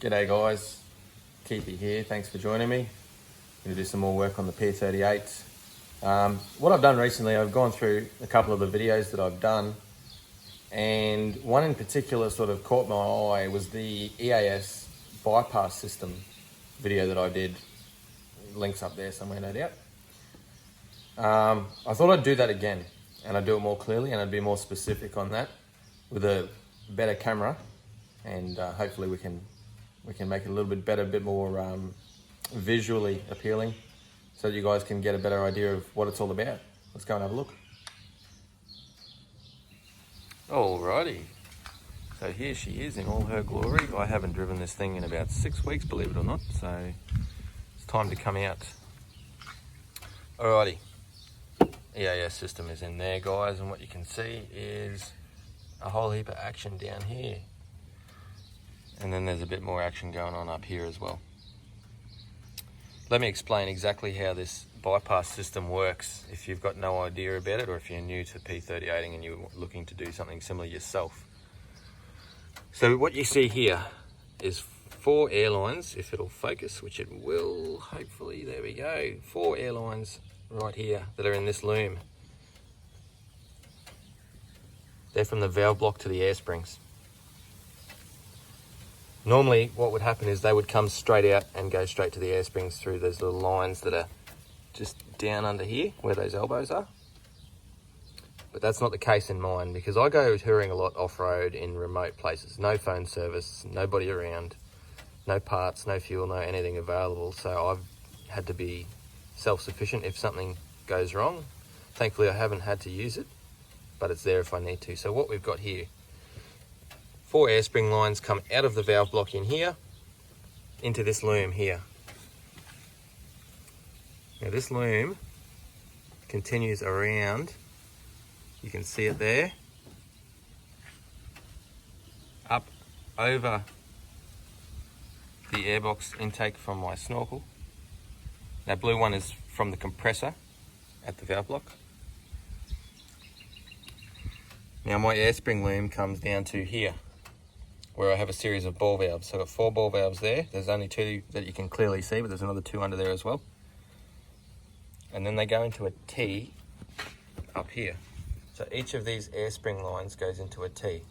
G'day guys, Keithy here, thanks for joining me. Going to do some more work on the P38. What I've done recently, I've gone through a couple of the videos that I've done, and one in particular sort of caught my eye was the EAS Bypass System video that I did. Links up there somewhere, no doubt. I thought I'd do that again, and I'd do it more clearly, and I'd be more specific on that with a better camera, and hopefully we can make it a little bit better, a bit more visually appealing, so that you guys can get a better idea of what it's all about. Let's go and have a look. Alrighty, so here she is in all her glory. I haven't driven this thing in about 6 weeks, believe it or not, so it's time to come out. Alrighty, EAS system is in there, guys, and what you can see is a whole heap of action down here. And then there's a bit more action going on up here as well. Let me explain exactly how this bypass system works if you've got no idea about it, or if you're new to P38ing and you're looking to do something similar yourself. So what you see here is 4 airlines, if it'll focus, which it will, hopefully, there we go. 4 airlines right here that are in this loom. They're from the valve block to the air springs. Normally what would happen is they would come straight out and go straight to the air springs through those little lines that are just down under here where those elbows are. But that's not the case in mine, because I go touring a lot off-road in remote places. No phone service, nobody around, no parts, no fuel, no anything available. So I've had to be self-sufficient if something goes wrong. Thankfully I haven't had to use it, but it's there if I need to. So what we've got here, 4 air spring lines come out of the valve block in here into this loom here. Now this loom continues around, you can see it there, up over the airbox intake from my snorkel. That blue one is from the compressor at the valve block. Now my air spring loom comes down to here, where I have a series of ball valves. So I've got 4 ball valves there. There's only 2 that you can clearly see, but there's another 2 under there as well. And then they go into a T up here. So each of these air spring lines goes into a T.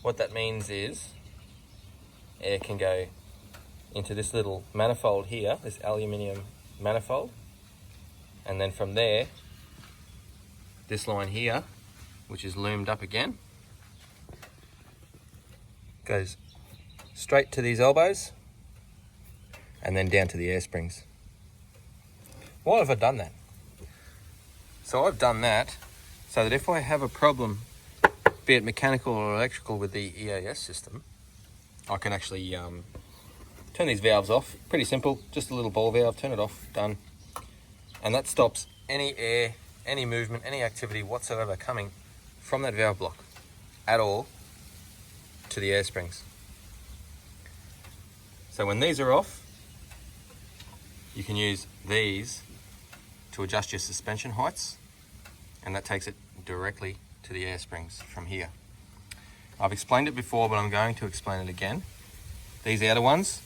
What that means is air can go into this little manifold here, this aluminium manifold. And then from there, this line here, which is loomed up again, goes straight to these elbows and then down to the air springs. Why have I done that? So I've done that so that if I have a problem, be it mechanical or electrical, with the EAS system, I can actually turn these valves off. Pretty simple, just a little ball valve, turn it off, done. And that stops any air, any movement, any activity whatsoever coming from that valve block at all to the air springs. So when these are off, you can use these to adjust your suspension heights, and that takes it directly to the air springs from here. I've explained it before, but I'm going to explain it again. These outer ones,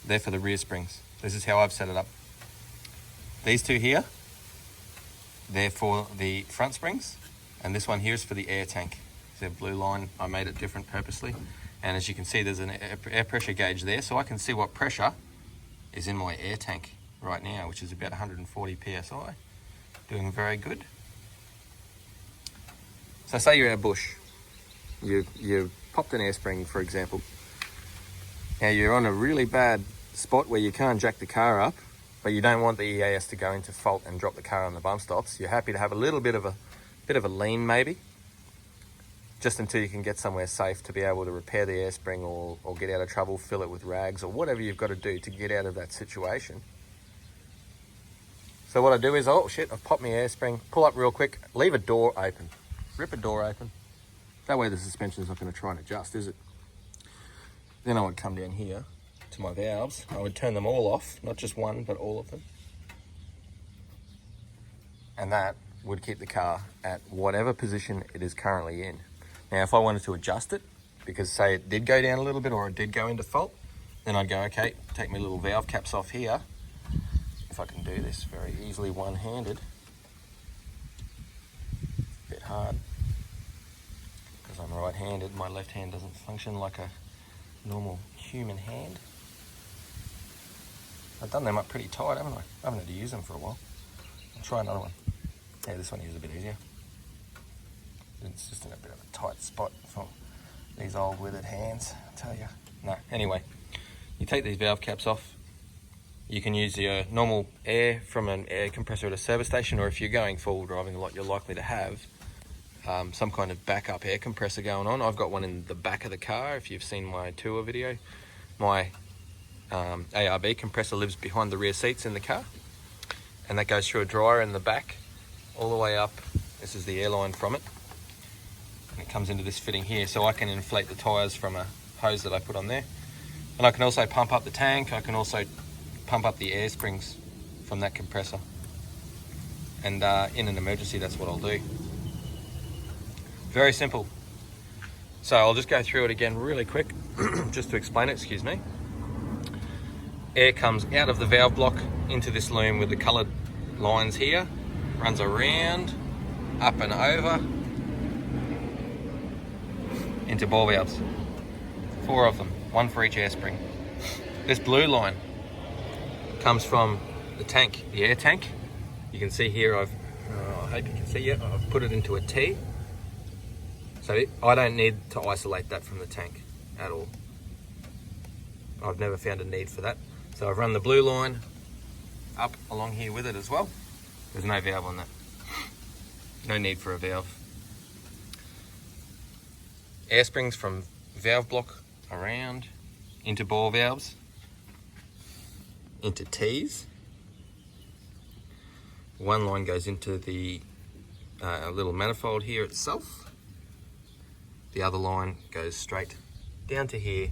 they're for the rear springs. This is how I've set it up. These 2 here, they're for the front springs, and this one here is for the air tank. The blue line, I made it different purposely, and as you can see, there's an air pressure gauge there, so I can see what pressure is in my air tank right now, which is about 140 psi. Doing very good. So say you're in a bush, you popped an air spring, for example. Now you're on a really bad spot where you can't jack the car up, but you don't want the EAS to go into fault and drop the car on the bump stops. You're happy to have a little bit of a lean maybe, just until you can get somewhere safe to be able to repair the air spring or get out of trouble, fill it with rags or whatever you've got to do to get out of that situation. So what I do is, oh shit, I've popped my air spring, pull up real quick, leave a door open, rip a door open. That way the suspension's not going to try and adjust, is it? Then I would come down here to my valves. I would turn them all off, not just one, but all of them. And that would keep the car at whatever position it is currently in. Now, if I wanted to adjust it, because say it did go down a little bit or it did go into fault, then I'd go, okay, take my little valve caps off here. If I can do this very easily one-handed. A bit hard because I'm right-handed. My left hand doesn't function like a normal human hand. I've done them up pretty tight, haven't I? I haven't had to use them for a while. I'll try another one. Yeah, this one is a bit easier. It's just in a bit of a tight spot from these old withered hands, I tell you. No, anyway, you take these valve caps off. You can use your normal air from an air compressor at a service station, or if you're going forward driving a lot, you're likely to have some kind of backup air compressor going on. I've got one in the back of the car. If you've seen my tour video, my ARB compressor lives behind the rear seats in the car, and that goes through a dryer in the back all the way up. This is the airline from it, and it comes into this fitting here, so I can inflate the tyres from a hose that I put on there. And I can also pump up the tank. I can also pump up the air springs from that compressor, and in an emergency that's what I'll do. Very simple. So I'll just go through it again really quick just to explain it. Excuse me. Air comes out of the valve block into this loom with the coloured lines here, runs around, up and over into ball valves. 4 of them, 1 for each air spring. This blue line comes from the tank, the air tank. You can see here, I hope you can see it, I've put it into a T. So I don't need to isolate that from the tank at all. I've never found a need for that. So I've run the blue line up along here with it as well. There's no valve on that. No need for a valve. Air springs from valve block around into ball valves, into T's. One line goes into the little manifold here itself. The other line goes straight down to here,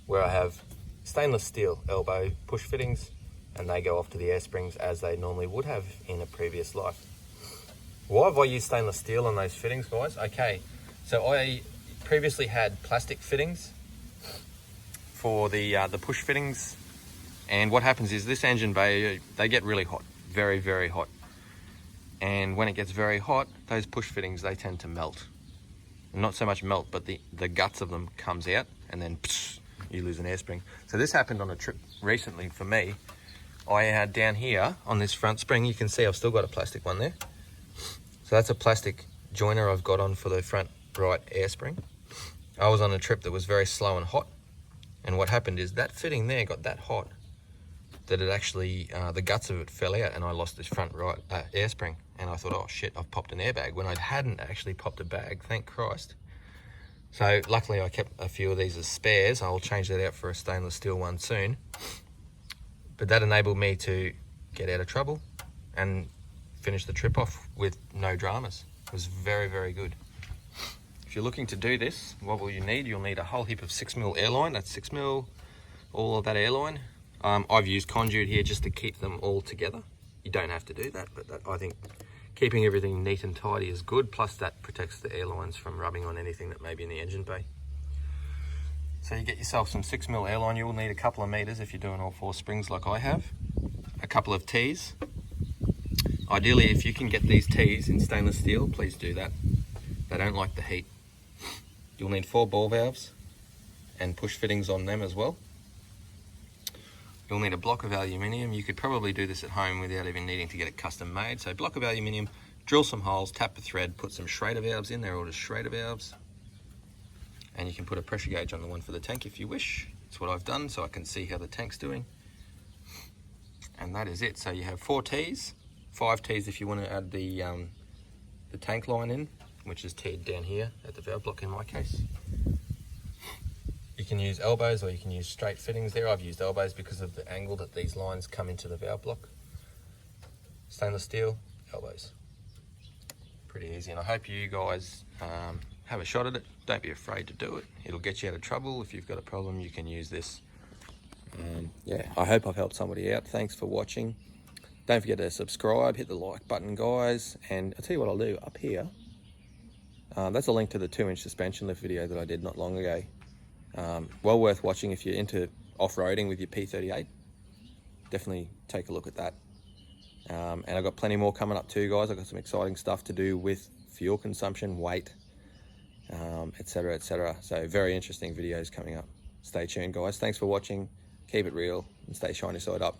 where I have stainless steel elbow push fittings, and they go off to the air springs as they normally would have in a previous life. Why have I used stainless steel on those fittings, guys? Okay, so I previously had plastic fittings for the push fittings, and what happens is this engine bay, they get really hot, very, very hot. And when it gets very hot, those push fittings, they tend to melt. Not so much melt, but the guts of them comes out, and then psh, you lose an air spring. So this happened on a trip recently for me. I had down here on this front spring, you can see I've still got a plastic one there. So that's a plastic joiner I've got on for the front right air spring. I was on a trip that was very slow and hot, and what happened is that fitting there got that hot that it actually, the guts of it fell out, and I lost this front right air spring. And I thought, oh shit, I've popped an airbag, when I hadn't actually popped a bag, thank Christ. So luckily I kept a few of these as spares. I'll change that out for a stainless steel one soon. But that enabled me to get out of trouble and finish the trip off with no dramas. It was very, very good. If you're looking to do this, what will you need? You'll need a whole heap of 6mm airline. That's 6mm, all of that airline. I've used conduit here just to keep them all together. You don't have to do that, but I think keeping everything neat and tidy is good, plus that protects the airlines from rubbing on anything that may be in the engine bay. So you get yourself some 6mm airline. You will need a couple of meters if you're doing all 4 springs like I have. A couple of T's. Ideally, if you can get these T's in stainless steel, please do that. They don't like the heat. You'll need 4 ball valves and push fittings on them as well. You'll need a block of aluminium. You could probably do this at home without even needing to get it custom made. So block of aluminium, drill some holes, tap a thread, put some Schrader valves in. They're all just Schrader valves. And you can put a pressure gauge on the one for the tank if you wish. That's what I've done so I can see how the tank's doing. And that is it. So you have 4 T's, 5 T's if you want to add the tank line in, which is teed down here at the valve block in my case. You can use elbows or you can use straight fittings there. I've used elbows because of the angle that these lines come into the valve block. Stainless steel, elbows. Pretty easy, and I hope you guys have a shot at it. Don't be afraid to do it. It'll get you out of trouble. If you've got a problem, you can use this. Yeah, I hope I've helped somebody out. Thanks for watching. Don't forget to subscribe, hit the like button, guys. And I'll tell you what I'll do up here. That's a link to the 2-inch suspension lift video that I did not long ago. Well worth watching if you're into off-roading with your P38. Definitely take a look at that. And I've got plenty more coming up too, guys. I've got some exciting stuff to do with fuel consumption, weight, etc, etc. So very interesting videos coming up. Stay tuned, guys. Thanks for watching. Keep it real and stay shiny side up.